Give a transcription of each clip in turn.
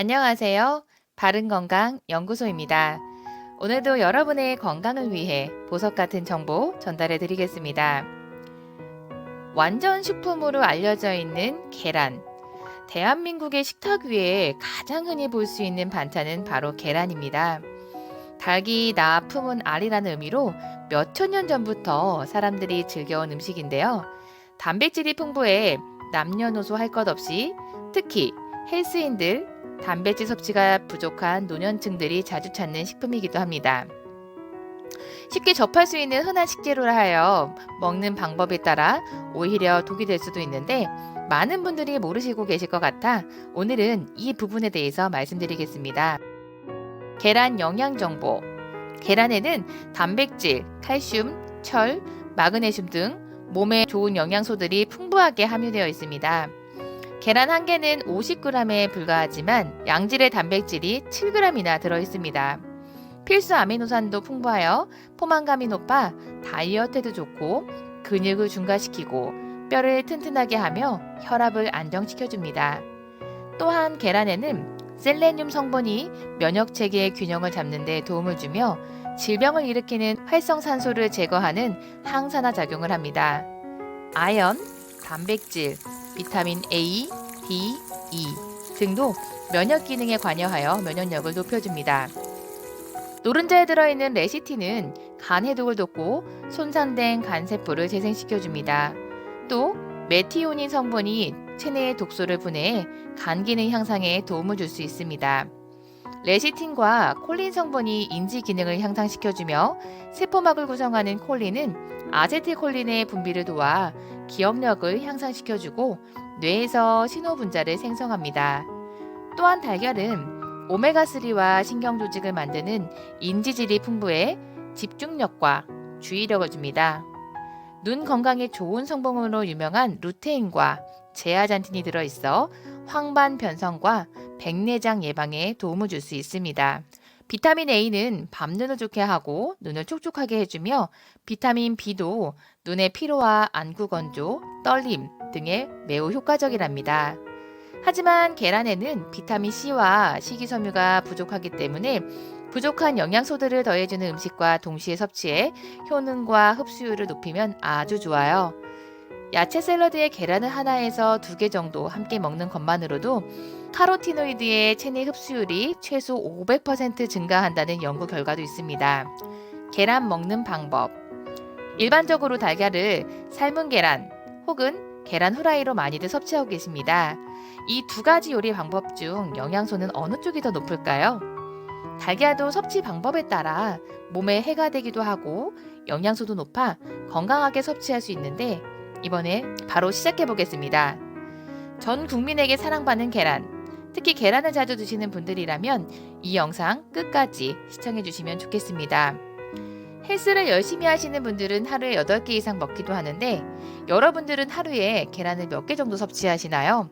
안녕하세요. 바른건강 연구소입니다. 오늘도 여러분의 건강을 위해 보석 같은 정보 전달해 드리겠습니다. 완전 식품으로 알려져 있는 계란. 대한민국의 식탁 위에 가장 흔히 볼 수 있는 반찬은 바로 계란입니다. 닭이 나 품은 알이라는 의미로 몇천 년 전부터 사람들이 즐겨온 음식인데요. 단백질이 풍부해 남녀노소 할 것 없이 특히 헬스인들, 단백질 섭취가 부족한 노년층들이 자주 찾는 식품이기도 합니다. 쉽게 접할 수 있는 흔한 식재료라 하여 먹는 방법에 따라 오히려 독이 될 수도 있는데 많은 분들이 모르시고 계실 것 같아 오늘은 이 부분에 대해서 말씀드리겠습니다. 계란 영양 정보. 계란에는 단백질, 칼슘, 철, 마그네슘 등 몸에 좋은 영양소들이 풍부하게 함유되어 있습니다. 계란 한 개는 50g에 불과하지만 양질의 단백질이 7g이나 들어 있습니다. 필수 아미노산도 풍부하여 포만감이 높아 다이어트에도 좋고 근육을 증가시키고 뼈를 튼튼하게 하며 혈압을 안정시켜줍니다. 또한 계란에는 셀레늄 성분이 면역 체계의 균형을 잡는 데 도움을 주며 질병을 일으키는 활성산소를 제거하는 항산화 작용을 합니다. 아연, 단백질, 비타민 A, D, E 등도 면역 기능에 관여하여 면역력을 높여줍니다. 노른자에 들어있는 레시틴은 간 해독을 돕고 손상된 간세포를 재생시켜줍니다. 또 메티오닌 성분이 체내의 독소를 분해해 간 기능 향상에 도움을 줄 수 있습니다. 레시틴과 콜린 성분이 인지 기능을 향상시켜주며 세포막을 구성하는 콜린은 아세틸콜린의 분비를 도와 기억력을 향상시켜주고 뇌에서 신호 분자를 생성합니다. 또한 달걀은 오메가3와 신경조직을 만드는 인지질이 풍부해 집중력과 주의력을 줍니다. 눈 건강에 좋은 성분으로 유명한 루테인과 제아잔틴이 들어있어 황반 변성과 백내장 예방에 도움을 줄 수 있습니다. 비타민 A는 밤눈을 좋게 하고 눈을 촉촉하게 해주며 비타민 B도 눈의 피로와 안구 건조, 떨림 등에 매우 효과적이랍니다. 하지만 계란에는 비타민 C와 식이섬유가 부족하기 때문에 부족한 영양소들을 더해주는 음식과 동시에 섭취해 효능과 흡수율을 높이면 아주 좋아요. 야채 샐러드에 계란을 하나에서 2개 정도 함께 먹는 것만으로도 카로티노이드의 체내 흡수율이 최소 500% 증가한다는 연구 결과도 있습니다. 계란 먹는 방법. 일반적으로 달걀을 삶은 계란 혹은 계란 후라이로 많이들 섭취하고 계십니다. 이 2가지 요리 방법 중 영양소는 어느 쪽이 더 높을까요? 달걀도 섭취 방법에 따라 몸에 해가 되기도 하고 영양소도 높아 건강하게 섭취할 수 있는데 이번에 바로 시작해 보겠습니다. 전 국민에게 사랑받는 계란, 특히 계란을 자주 드시는 분들이라면 이 영상 끝까지 시청해 주시면 좋겠습니다. 헬스를 열심히 하시는 분들은 하루에 8개 이상 먹기도 하는데 여러분들은 하루에 계란을 몇 개 정도 섭취하시나요?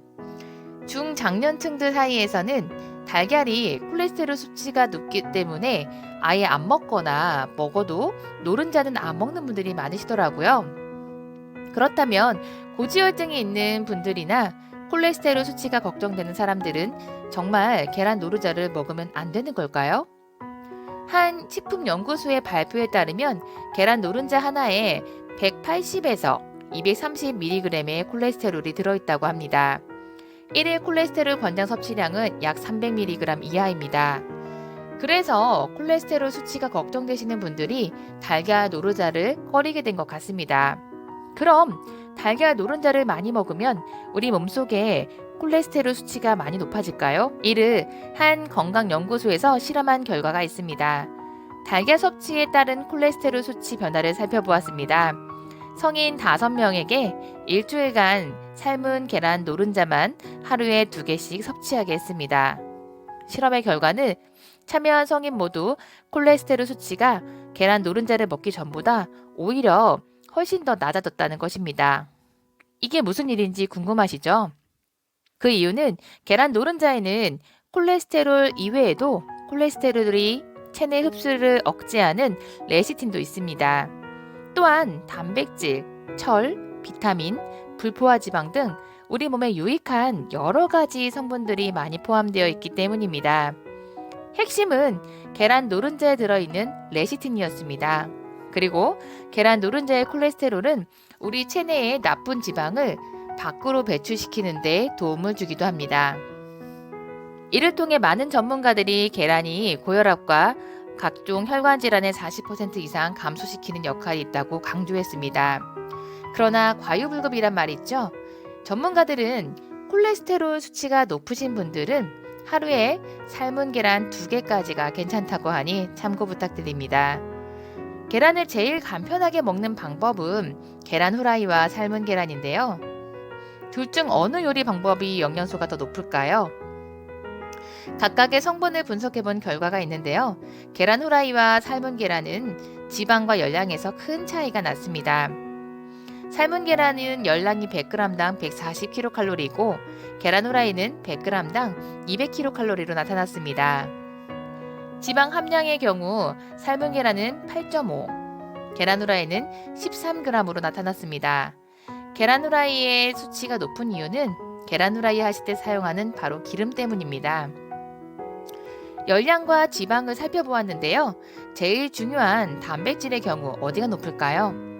중장년층들 사이에서는 달걀이 콜레스테롤 수치가 높기 때문에 아예 안 먹거나 먹어도 노른자는 안 먹는 분들이 많으시더라고요. 그렇다면 고지혈증이 있는 분들이나 콜레스테롤 수치가 걱정되는 사람들은 정말 계란 노른자를 먹으면 안 되는 걸까요? 한 식품연구소의 발표에 따르면 계란 노른자 하나에 180에서 230mg의 콜레스테롤이 들어있다고 합니다. 1일 콜레스테롤 권장 섭취량은 약 300mg 이하입니다. 그래서 콜레스테롤 수치가 걱정되시는 분들이 달걀 노른자를 꺼리게 된 것 같습니다. 그럼 달걀 노른자를 많이 먹으면 우리 몸속에 콜레스테롤 수치가 많이 높아질까요? 이를 한 건강연구소에서 실험한 결과가 있습니다. 달걀 섭취에 따른 콜레스테롤 수치 변화를 살펴보았습니다. 성인 5명에게 일주일간 삶은 계란 노른자만 하루에 2개씩 섭취하게 했습니다. 실험의 결과는 참여한 성인 모두 콜레스테롤 수치가 계란 노른자를 먹기 전보다 오히려 훨씬 더 낮아졌다는 것입니다. 이게 무슨 일인지 궁금하시죠? 그 이유는 계란 노른자에는 콜레스테롤 이외에도 콜레스테롤이 체내 흡수를 억제하는 레시틴도 있습니다. 또한 단백질, 철, 비타민, 불포화 지방 등 우리 몸에 유익한 여러 가지 성분들이 많이 포함되어 있기 때문입니다. 핵심은 계란 노른자에 들어있는 레시틴이었습니다. 그리고 계란 노른자의 콜레스테롤은 우리 체내의 나쁜 지방을 밖으로 배출시키는 데 도움을 주기도 합니다. 이를 통해 많은 전문가들이 계란이 고혈압과 각종 혈관 질환의 40% 이상 감소시키는 역할이 있다고 강조했습니다. 그러나 과유불급이란 말 있죠? 전문가들은 콜레스테롤 수치가 높으신 분들은 하루에 삶은 계란 2개까지가 괜찮다고 하니 참고 부탁드립니다. 계란을 제일 간편하게 먹는 방법은 계란 후라이와 삶은 계란인데요. 둘 중 어느 요리 방법이 영양소가 더 높을까요? 각각의 성분을 분석해 본 결과가 있는데요. 계란 후라이와 삶은 계란은 지방과 열량에서 큰 차이가 났습니다. 삶은 계란은 열량이 100g당 140kcal이고 계란 후라이는 100g당 200kcal로 나타났습니다. 지방 함량의 경우 삶은 계란은 8.5, 계란 후라이는 13g으로 나타났습니다. 계란 후라이의 수치가 높은 이유는 계란 후라이 하실 때 사용하는 바로 기름 때문입니다. 열량과 지방을 살펴보았는데요. 제일 중요한 단백질의 경우 어디가 높을까요?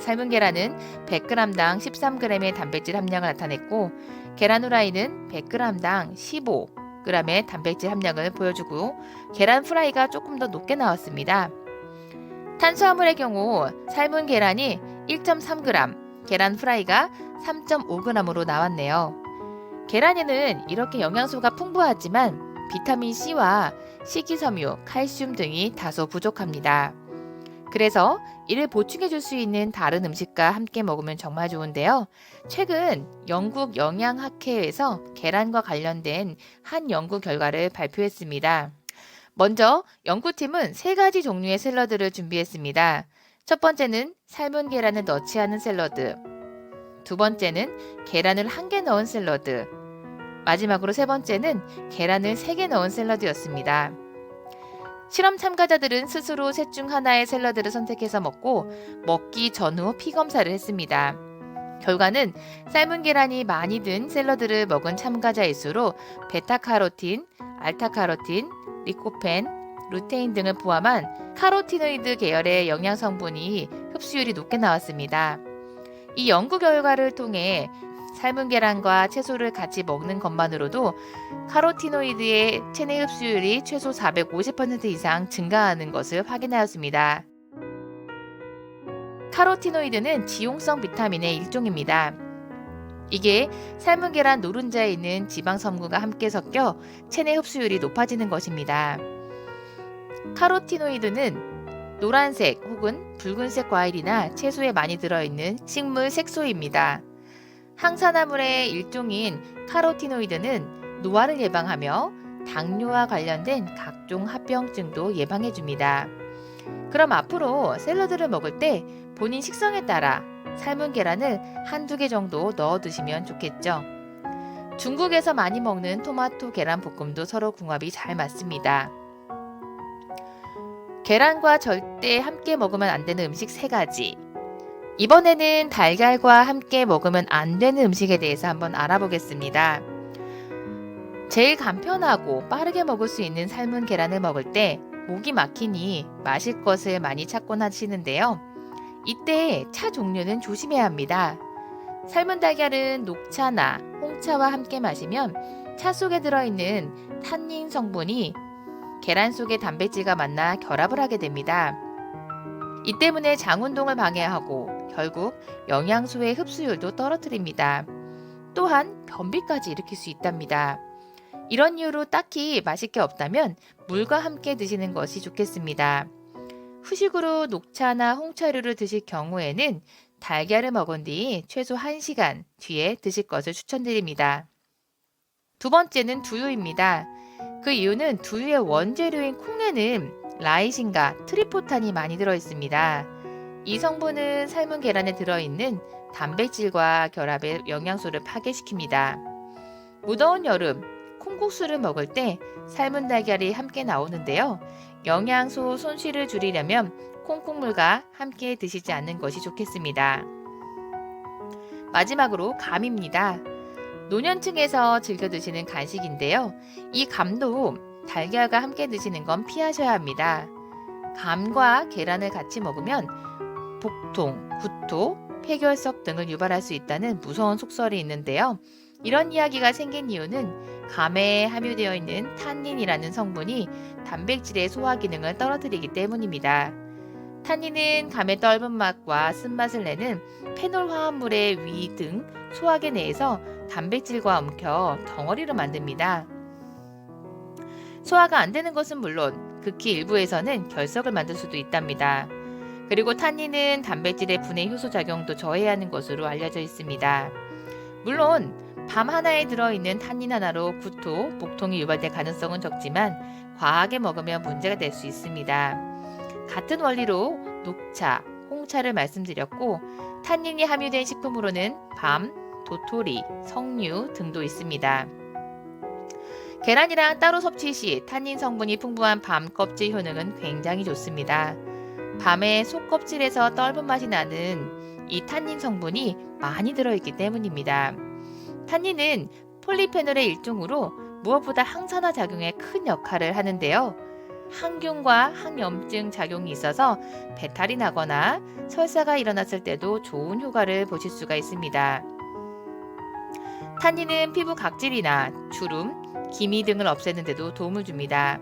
삶은 계란은 100g당 13g의 단백질 함량을 나타냈고 계란 후라이는 100g당 15g의 단백질 함량을 보여주고 계란 후라이가 조금 더 높게 나왔습니다. 탄수화물의 경우 삶은 계란이 1.3g, 계란 후라이가 3.5g으로 나왔네요. 계란에는 이렇게 영양소가 풍부하지만 비타민C와 식이섬유, 칼슘 등이 다소 부족합니다. 그래서 이를 보충해 줄 수 있는 다른 음식과 함께 먹으면 정말 좋은데요. 최근 영국 영양학회에서 계란과 관련된 한 연구 결과를 발표했습니다. 먼저 연구팀은 3가지 종류의 샐러드를 준비했습니다. 첫 번째는 삶은 계란을 넣지 않은 샐러드, 두 번째는 계란을 1개 넣은 샐러드, 마지막으로 세 번째는 계란을 3개 넣은 샐러드였습니다. 실험 참가자들은 스스로 셋 중 하나의 샐러드를 선택해서 먹고 먹기 전후 피 검사를 했습니다. 결과는 삶은 계란이 많이 든 샐러드를 먹은 참가자의 수로 베타카로틴, 알타카로틴, 리코펜, 루테인 등을 포함한 카로티노이드 계열의 영양 성분이 흡수율이 높게 나왔습니다. 이 연구 결과를 통해 삶은 계란과 채소를 같이 먹는 것만으로도 카로티노이드의 체내 흡수율이 최소 450% 이상 증가하는 것을 확인하였습니다. 카로티노이드는 지용성 비타민의 일종입니다. 이게 삶은 계란 노른자에 있는 지방 성분과 함께 섞여 체내 흡수율이 높아지는 것입니다. 카로티노이드는 노란색 혹은 붉은색 과일이나 채소에 많이 들어있는 식물 색소입니다. 항산화물의 일종인 카로티노이드는 노화를 예방하며 당뇨와 관련된 각종 합병증도 예방해줍니다. 그럼 앞으로 샐러드를 먹을 때 본인 식성에 따라 삶은 계란을 1~2개 정도 넣어 드시면 좋겠죠. 중국에서 많이 먹는 토마토 계란 볶음도 서로 궁합이 잘 맞습니다. 계란과 절대 함께 먹으면 안 되는 음식 3가지. 이번에는 달걀과 함께 먹으면 안 되는 음식에 대해서 한번 알아보겠습니다. 제일 간편하고 빠르게 먹을 수 있는 삶은 계란을 먹을 때 목이 막히니 마실 것을 많이 찾곤 하시는데요. 이때 차 종류는 조심해야 합니다. 삶은 달걀은 녹차나 홍차와 함께 마시면 차 속에 들어있는 탄닌 성분이 계란 속의 단백질과 만나 결합을 하게 됩니다. 이 때문에 장 운동을 방해하고 결국 영양소의 흡수율도 떨어뜨립니다. 또한 변비까지 일으킬 수 있답니다. 이런 이유로 딱히 마실 게 없다면 물과 함께 드시는 것이 좋겠습니다. 후식으로 녹차나 홍차류를 드실 경우에는 달걀을 먹은 뒤 최소 1시간 뒤에 드실 것을 추천드립니다. 두 번째는 두유입니다. 그 이유는 두유의 원재료인 콩에는 라이신과 트리포탄이 많이 들어있습니다. 이 성분은 삶은 계란에 들어있는 단백질과 결합해 영양소를 파괴시킵니다. 무더운 여름, 콩국수를 먹을 때 삶은 달걀이 함께 나오는데요. 영양소 손실을 줄이려면 콩국물과 함께 드시지 않는 것이 좋겠습니다. 마지막으로 감입니다. 노년층에서 즐겨 드시는 간식인데요. 이 감도 달걀과 함께 드시는 건 피하셔야 합니다. 감과 계란을 같이 먹으면 복통, 구토, 폐결석 등을 유발할 수 있다는 무서운 속설이 있는데요. 이런 이야기가 생긴 이유는 감에 함유되어 있는 탄닌이라는 성분이 단백질의 소화 기능을 떨어뜨리기 때문입니다. 탄닌은 감의 떫은 맛과 쓴맛을 내는 페놀 화합물의 위 등 소화계 내에서 단백질과 엉켜 덩어리를 만듭니다. 소화가 안 되는 것은 물론 극히 일부에서는 결석을 만들 수도 있답니다. 그리고 탄닌은 단백질의 분해 효소 작용도 저해하는 것으로 알려져 있습니다. 물론 밤 하나에 들어있는 탄닌 하나로 구토, 복통이 유발될 가능성은 적지만 과하게 먹으면 문제가 될 수 있습니다. 같은 원리로 녹차, 홍차를 말씀드렸고 탄닌이 함유된 식품으로는 밤, 도토리, 석류 등도 있습니다. 계란이랑 따로 섭취 시 탄닌 성분이 풍부한 밤 껍질 효능은 굉장히 좋습니다. 밤에 속 껍질에서 떫은 맛이 나는 이 탄닌 성분이 많이 들어있기 때문입니다. 탄닌은 폴리페놀의 일종으로 무엇보다 항산화 작용에 큰 역할을 하는데요. 항균과 항염증 작용이 있어서 배탈이 나거나 설사가 일어났을 때도 좋은 효과를 보실 수가 있습니다. 탄닌은 피부 각질이나 주름, 기미 등을 없애는 데도 도움을 줍니다.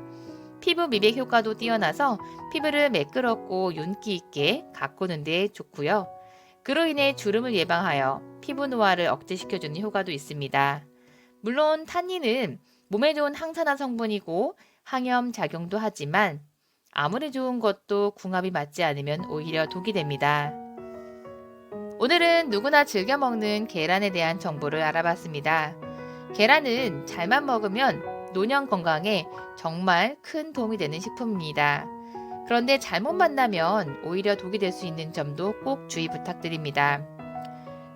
피부 미백 효과도 뛰어나서 피부를 매끄럽고 윤기 있게 가꾸는 데 좋고요. 그로 인해 주름을 예방하여 피부 노화를 억제시켜주는 효과도 있습니다. 물론 탄닌은 몸에 좋은 항산화 성분이고 항염 작용도 하지만 아무리 좋은 것도 궁합이 맞지 않으면 오히려 독이 됩니다. 오늘은 누구나 즐겨 먹는 계란에 대한 정보를 알아봤습니다. 계란은 잘만 먹으면 노년 건강에 정말 큰 도움이 되는 식품입니다. 그런데 잘못 만나면 오히려 독이 될 수 있는 점도 꼭 주의 부탁드립니다.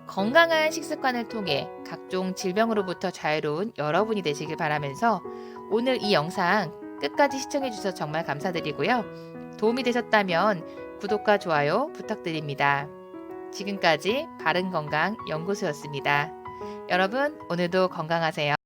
건강한 식습관을 통해 각종 질병으로부터 자유로운 여러분이 되시길 바라면서 오늘 이 영상 끝까지 시청해 주셔서 정말 감사드리고요. 도움이 되셨다면 구독과 좋아요 부탁드립니다. 지금까지 바른건강 연구소였습니다. 여러분 오늘도 건강하세요.